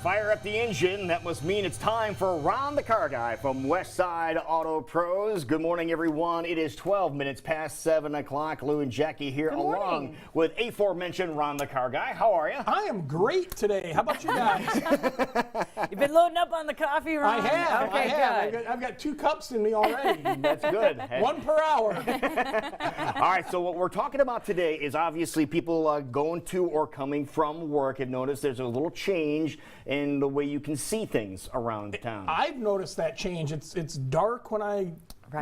Fire up the engine. That must mean it's time for Ron the Car Guy from Westside Auto Pros. Good morning, everyone. It is 12 minutes past 7 o'clock. Lou and Jackie here along with aforementioned Ron the Car Guy. How are you? I am great today. How about you guys? You've been loading up on the coffee, Ron? I have. Okay, I have. good. I've got 2 cups in me already. That's good. 1 per hour. All right, so what we're talking about today is obviously people going to or coming from work have noticed there's a little change in the way you can see things around town. I've noticed that change. It's dark when I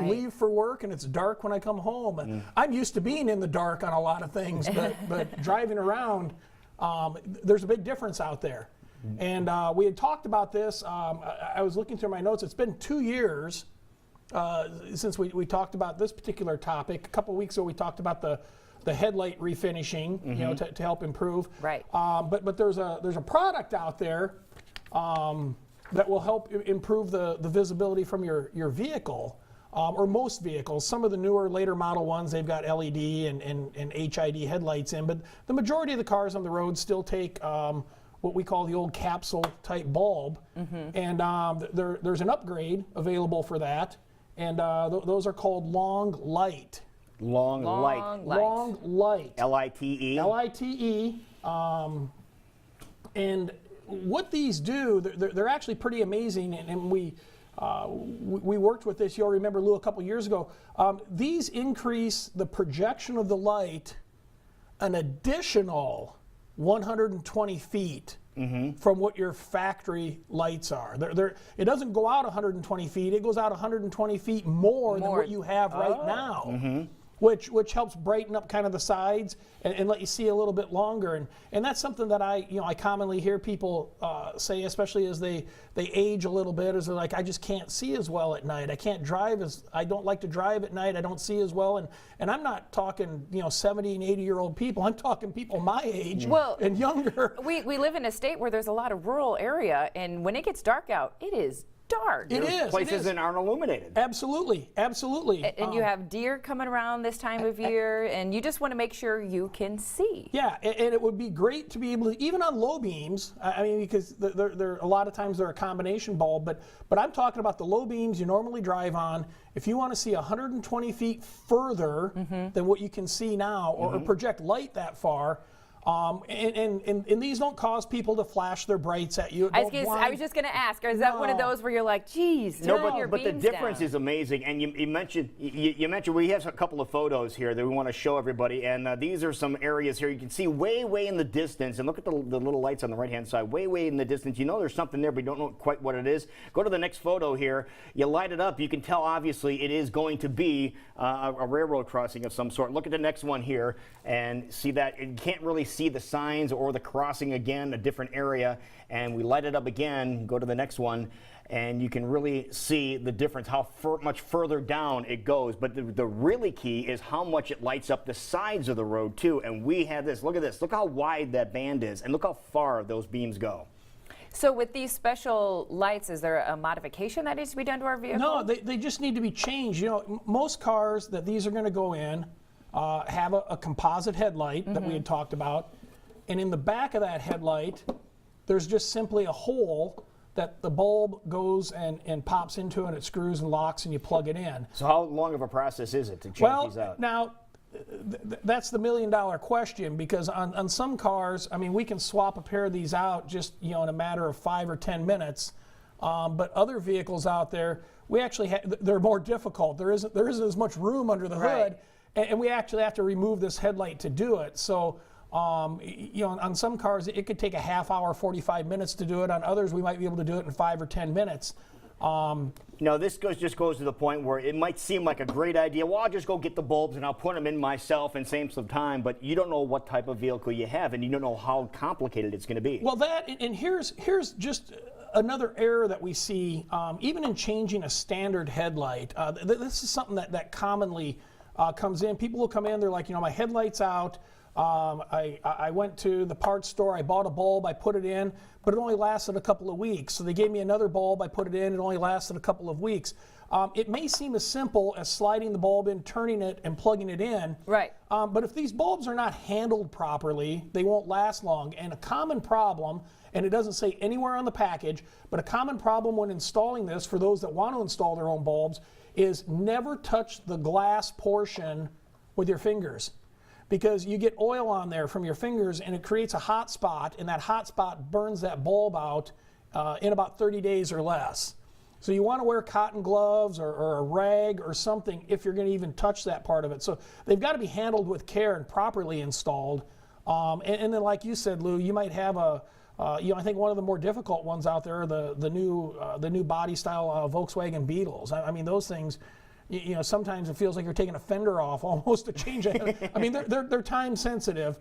leave for work, and it's dark when I come home. I'm used to being in the dark on a lot of things, but driving around, there's a big difference out there. And we had talked about this. I was looking through my notes. It's been 2 years since we talked about this particular topic. A couple weeks ago, we talked about the headlight refinishing, you know, to help improve. Right. But there's a product out there that will help improve the visibility from your vehicle, or most vehicles. Some of the newer, later model ones, they've got LED and HID headlights in, but the majority of the cars on the road still take what we call the old capsule type bulb, and there's an upgrade available for that, and those are called long light. Long light. Long light. L-I-T-E. L-I-T-E. And what these do, they're actually pretty amazing, and we worked with this. You'll remember, Lou, a couple years ago. These increase the projection of the light an additional 120 feet from what your factory lights are. It doesn't go out 120 feet. It goes out 120 feet more than what you have right now. Which helps brighten up kind of the sides and let you see a little bit longer. And that's something that I commonly hear people say, especially as they age a little bit, is they're like, I just can't see as well at night. I don't like to drive at night. I don't see as well. And I'm not talking 70 and 80-year-old people. I'm talking people my age and younger. We live in a state where there's a lot of rural area, and when it gets dark out, it is dark. It is. Places that aren't illuminated. Absolutely, absolutely. And you have deer coming around this time of year, and you just want to make sure you can see. Yeah, and it would be great to be able to, even on low beams, I mean, because they're a lot of times they're a combination bulb, but I'm talking about the low beams you normally drive on. If you want to see 120 feet further than what you can see now, or project light that far, and these don't cause people to flash their brights at you. I was just going to ask, is that one of those where you're like, geez, turn your but the beams difference down. is amazing. And you mentioned we have a couple of photos here that we want to show everybody, and these are some areas here you can see way in the distance. And look at the little lights on the right hand side, way in the distance. You know there's something there, but you don't know quite what it is. Go to the next photo here. You light it up. You can tell obviously it is going to be a railroad crossing of some sort. Look at the next one here and see that you can't really see the signs or the crossing again, a different area, and we light it up again. Go to the next one, and you can really see the difference, how much further down it goes. But the really key is how much it lights up the sides of the road too. And we have this. Look at this. Look how wide that band is, and look how far those beams go. So with these special lights, is there a modification that needs to be done to our vehicle? No, they just need to be changed. Most cars that these are going to go in have a composite headlight that we had talked about. And in the back of that headlight, there's just simply a hole that the bulb goes and pops into, and it screws and locks, and you plug it in. So how long of a process is it to change these out? Now, that's the million-dollar question, because on some cars, I mean, we can swap a pair of these out just in a matter of 5 or 10 minutes. But other vehicles out there, we actually they're more difficult. There isn't as much room under the hood, and we actually have to remove this headlight to do it. So. On some cars, it could take a half hour, 45 minutes to do it. On others, we might be able to do it in 5 or 10 minutes. This just goes to the point where it might seem like a great idea. Well, I'll just go get the bulbs and I'll put them in myself and save some time. But you don't know what type of vehicle you have, and you don't know how complicated it's going to be. Well, here's just another error that we see, even in changing a standard headlight. This is something that commonly comes in. People will come in, they're like, my headlight's out. I went to the parts store, I bought a bulb, I put it in, but it only lasted a couple of weeks. So they gave me another bulb, I put it in, it only lasted a couple of weeks. It may seem as simple as sliding the bulb in, turning it, and plugging it in. Right. But if these bulbs are not handled properly, they won't last long. And a common problem, and it doesn't say anywhere on the package, but a common problem when installing this for those that want to install their own bulbs is never touch the glass portion with your fingers. Because you get oil on there from your fingers and it creates a hot spot, and that hot spot burns that bulb out in about 30 days or less. So you want to wear cotton gloves or a rag or something if you're going to even touch that part of it. So they've got to be handled with care and properly installed. And then, like you said, Lou, you might have I think one of the more difficult ones out there are the new body style Volkswagen Beetles. I mean, those things. Sometimes it feels like you're taking a fender off almost to change it. I mean, they're time sensitive,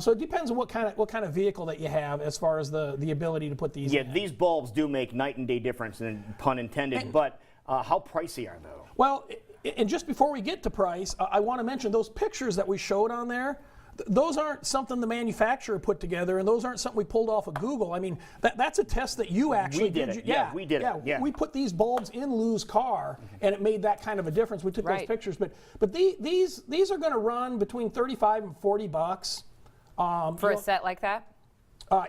so it depends on what kind of vehicle that you have as far as the ability to put these in. Yeah, these bulbs do make night and day difference, and pun intended. But how pricey are they? Well, and just before we get to price, I want to mention those pictures that we showed on there. Those aren't something the manufacturer put together, and those aren't something we pulled off of Google. I mean, that's a test that you actually did. We did it. Yeah. We put these bulbs in Lou's car, and it made that kind of a difference. We took those pictures, but these are going to run between $35 and $40 for a set like that.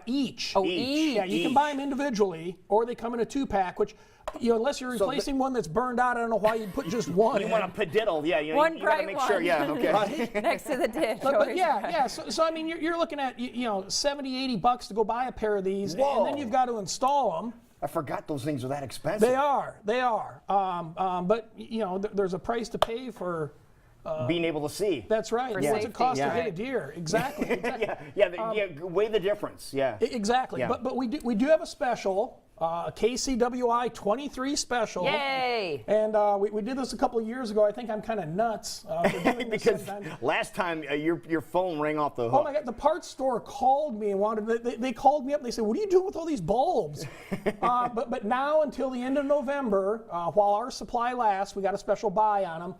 Each. Oh, each. Yeah, you can buy them individually, or they come in a 2-pack, which, unless you're replacing one that's burned out, I don't know why you'd put just one in. You want a padiddle, yeah. You One got to bright make one. sure, yeah, okay. Next to the dish. But yeah. So I mean, you're looking at $70, $80 to go buy a pair of these, Whoa. and then you've got to install them. I forgot those things are that expensive. They are. But there's a price to pay for. Being able to see. That's right. For What's safety. it cost to Yeah. hit a deer? Exactly. Weigh the difference, yeah. Exactly. Yeah. But we do have a special, a KCWI 23 special. Yay! And we did this a couple of years ago. I think I'm kind of nuts for doing this Because sometimes. last time your phone rang off the hook. Oh my God! The parts store called me and they called me up and they said, "What are you doing with all these bulbs?" but now until the end of November, while our supply lasts, we got a special buy on them.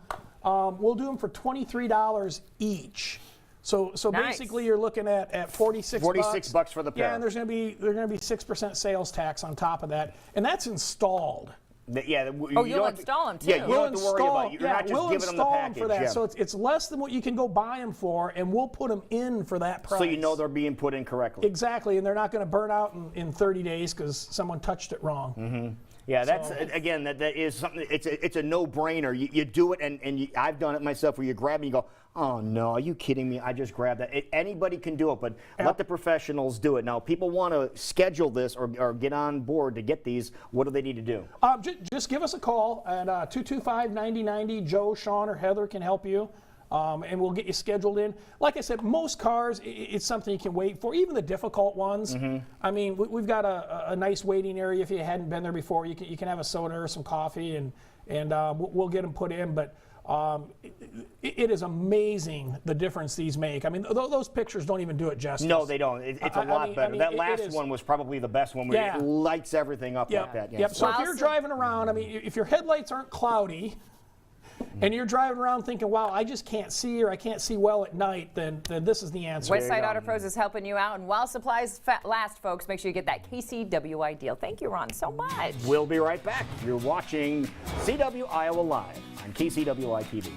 We'll do them for $23 each. So Nice. basically, you're looking at $46. $46 for the pair. Yeah, and there's going to be 6% sales tax on top of that, and that's installed. You'll install them too. Yeah, you don't have to worry about it. You're not just we'll giving them the install package. for that. Yeah. So it's less than what you can go buy them for, and we'll put them in for that price. So you know they're being put in correctly. Exactly, and they're not going to burn out in 30 days because someone touched it wrong. Mm-hmm. Yeah, that's again. That is something. It's a no-brainer. You do it, and I've done it myself. Where you grab and you go, "Oh no, are you kidding me? I just grabbed that." Anybody can do it, but let the professionals do it. Now, people want to schedule this or get on board to get these. What do they need to do? Just give us a call at 225-9090. Joe, Sean, or Heather can help you. And we'll get you scheduled in. Like I said, most cars, it's something you can wait for, even the difficult ones. Mm-hmm. I mean, we've got a nice waiting area. If you hadn't been there before, you can have a soda or some coffee, and we'll get them put in. But it is amazing the difference these make. I mean, those pictures don't even do it justice. No, they don't. It's a lot better. That last one was probably the best one where it lights everything up like that. Yeah. Yep. So if you're driving around, I mean, if your headlights aren't cloudy, and you're driving around thinking, wow, I just can't see or I can't see well at night, then this is the answer. Westside Auto Pros is helping you out. And while supplies last, folks, make sure you get that KCWI deal. Thank you, Ron, so much. We'll be right back. You're watching CW Iowa Live on KCWI TV.